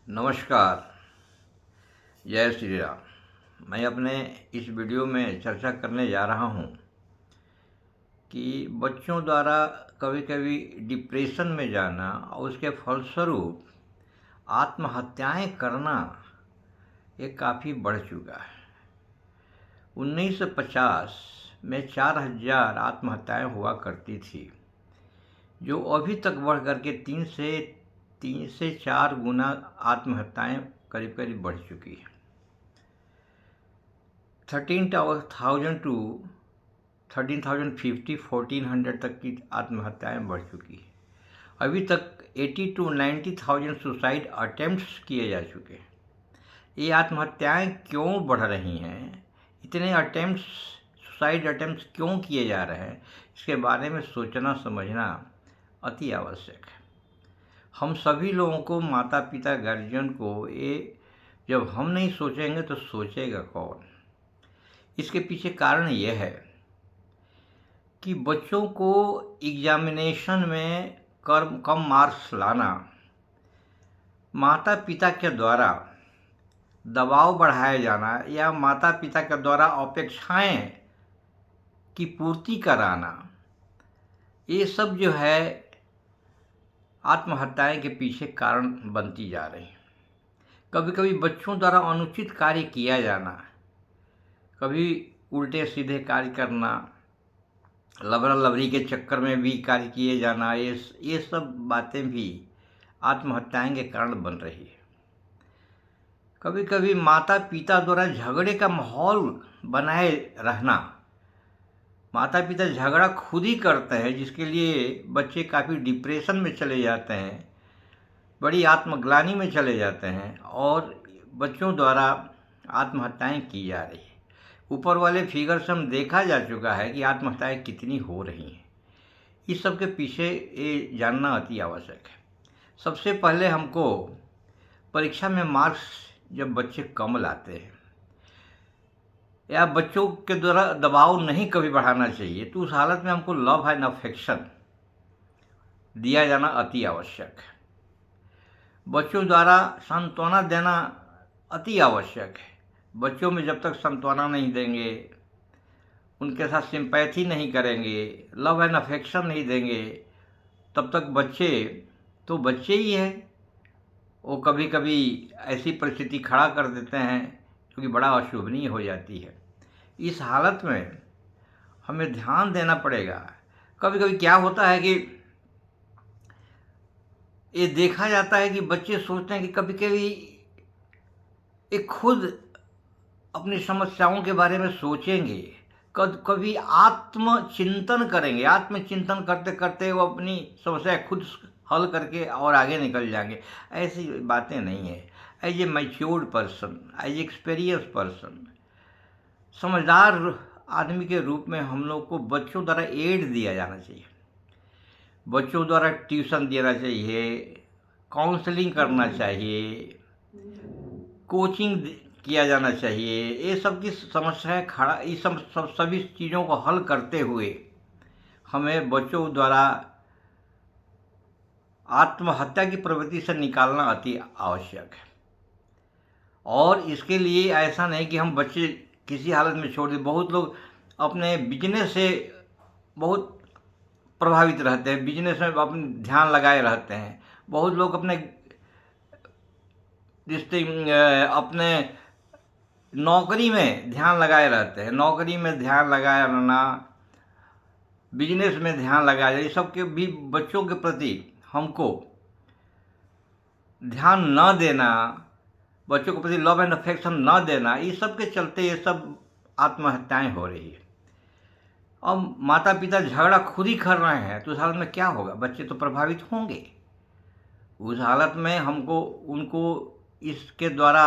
नमस्कार। जय श्री राम। मैं अपने इस वीडियो में चर्चा करने जा रहा हूँ कि बच्चों द्वारा कभी कभी डिप्रेशन में जाना और उसके फलस्वरूप आत्महत्याएं करना ये काफ़ी बढ़ चुका है। 1950 में 4000 आत्महत्याएं हुआ करती थी, जो अभी तक बढ़ करके तीन से 4 गुना आत्महत्याएं करीब करीब बढ़ चुकी है। 13,000 टू 13,050 1400 तक की आत्महत्याएं बढ़ चुकी है। अभी तक 80 टू 90,000 सुसाइड अटेम्प्ट्स किए जा चुके हैं। ये आत्महत्याएं क्यों बढ़ रही हैं, इतने अटेम्प्ट्स, सुसाइड अटेम्प्ट्स क्यों किए जा रहे हैं, इसके बारे में सोचना समझना अति आवश्यक है। हम सभी लोगों को, माता पिता, गार्जियन को, ये जब हम नहीं सोचेंगे तो सोचेगा कौन। इसके पीछे कारण यह है कि बच्चों को एग्जामिनेशन में कम मार्क्स लाना माता पिता के द्वारा दबाव बढ़ाया जाना या माता पिता के द्वारा अपेक्षाएं की पूर्ति कराना, ये सब जो है आत्महत्याएं के पीछे कारण बनती जा रही है। कभी कभी बच्चों द्वारा अनुचित कार्य किया जाना, कभी उल्टे सीधे कार्य करना, लबरा लबरी के चक्कर में भी कार्य किए जाना, ये सब बातें भी आत्महत्याएं के कारण बन रही है। कभी कभी माता पिता द्वारा झगड़े का माहौल बनाए रहना, माता पिता झगड़ा खुद ही करते हैं, जिसके लिए बच्चे काफ़ी डिप्रेशन में चले जाते हैं, बड़ी आत्मग्लानि में चले जाते हैं और बच्चों द्वारा आत्महत्याएं की जा रही है। ऊपर वाले फिगर से हम देखा जा चुका है कि आत्महत्याएं कितनी हो रही हैं। इस सब के पीछे ये जानना अति आवश्यक है। सबसे पहले हमको परीक्षा में मार्क्स जब बच्चे कम लाते हैं या बच्चों के द्वारा दबाव नहीं कभी बढ़ाना चाहिए, तो उस हालत में हमको लव एंड अफेक्शन दिया जाना अति आवश्यक है। बच्चों द्वारा सांत्वना देना अति आवश्यक है। बच्चों में जब तक सांत्वना नहीं देंगे, उनके साथ सिंपैथी नहीं करेंगे, लव एंड अफेक्शन नहीं देंगे, तब तक बच्चे तो बच्चे ही हैं। वो कभी कभी ऐसी परिस्थिति खड़ा कर देते हैं जो कि बड़ा अशोभनीय हो जाती है। इस हालत में हमें ध्यान देना पड़ेगा। कभी कभी क्या होता है कि ये देखा जाता है कि बच्चे सोचते हैं कि कभी कभी ये खुद अपनी समस्याओं के बारे में सोचेंगे, कभी आत्मचिंतन करेंगे, आत्मचिंतन करते करते वो अपनी समस्या खुद हल करके और आगे निकल जाएंगे। ऐसी बातें नहीं है। As a matured person, as experience person, समझदार आदमी के रूप में हम लोग को बच्चों द्वारा एड दिया जाना चाहिए। बच्चों द्वारा ट्यूशन देना चाहिए, काउंसलिंग करना चाहिए, कोचिंग किया जाना चाहिए। ये सब की समस्याएं खड़ा, ये सभी चीज़ों को हल करते हुए हमें बच्चों द्वारा आत्महत्या की प्रवृत्ति से निकालना अति आवश्यक है। और इसके लिए ऐसा नहीं कि हम बच्चे किसी हालत में छोड़ दें। बहुत लोग अपने बिजनेस से बहुत प्रभावित रहते हैं, बिजनेस में अपने ध्यान लगाए रहते हैं। बहुत लोग अपने अपने नौकरी में ध्यान लगाए रहते हैं, नौकरी में ध्यान लगाए रहना, बिजनेस में ध्यान लगाया जाए। ये सब के भी बच्चों के प्रति हमको ध्यान न देना, बच्चों के प्रति लव एंड अफेक्शन न देना, ये सब के चलते ये सब आत्महत्याएं हो रही है। अब माता पिता झगड़ा खुद ही कर रहे हैं तो उस हालत में क्या होगा? बच्चे तो प्रभावित होंगे। उस हालत में हमको उनको इसके द्वारा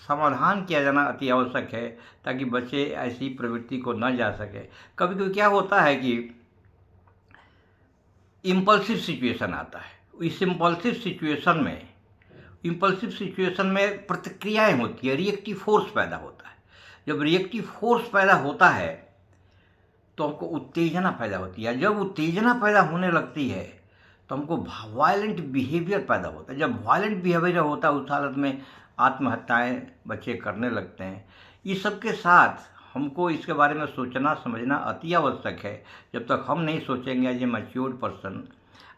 समाधान किया जाना अति आवश्यक है, ताकि बच्चे ऐसी प्रवृत्ति को न जा सके। कभी कभी क्या होता है कि इम्पल्सिव सिचुएशन आता है। इस इम्पल्सिव सिचुएशन में प्रतिक्रियाएं होती है, रिएक्टिव फोर्स पैदा होता है। जब रिएक्टिव फोर्स पैदा होता है तो हमको उत्तेजना पैदा होती है। जब उत्तेजना पैदा होने लगती है तो हमको वायलेंट बिहेवियर पैदा होता है। जब वायलेंट बिहेवियर होता है उस हालत में आत्महत्याएं बच्चे करने लगते हैं। इस सब के साथ हमको इसके बारे में सोचना समझना अति आवश्यक है। जब तक हम नहीं सोचेंगे as a matured person,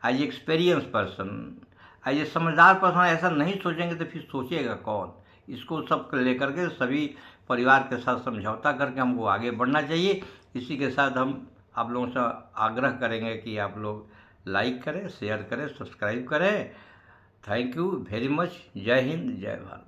as experience person, as a समझदार पर्सन ऐसा नहीं सोचेंगे तो फिर सोचेगा कौन। इसको सब लेकर के सभी परिवार के साथ समझौता करके हमको आगे बढ़ना चाहिए। इसी के साथ हम आप लोगों से आग्रह करेंगे कि आप लोग लाइक करें, शेयर करें, सब्सक्राइब करें। Thank you very much. जय हिंद, जय भारत।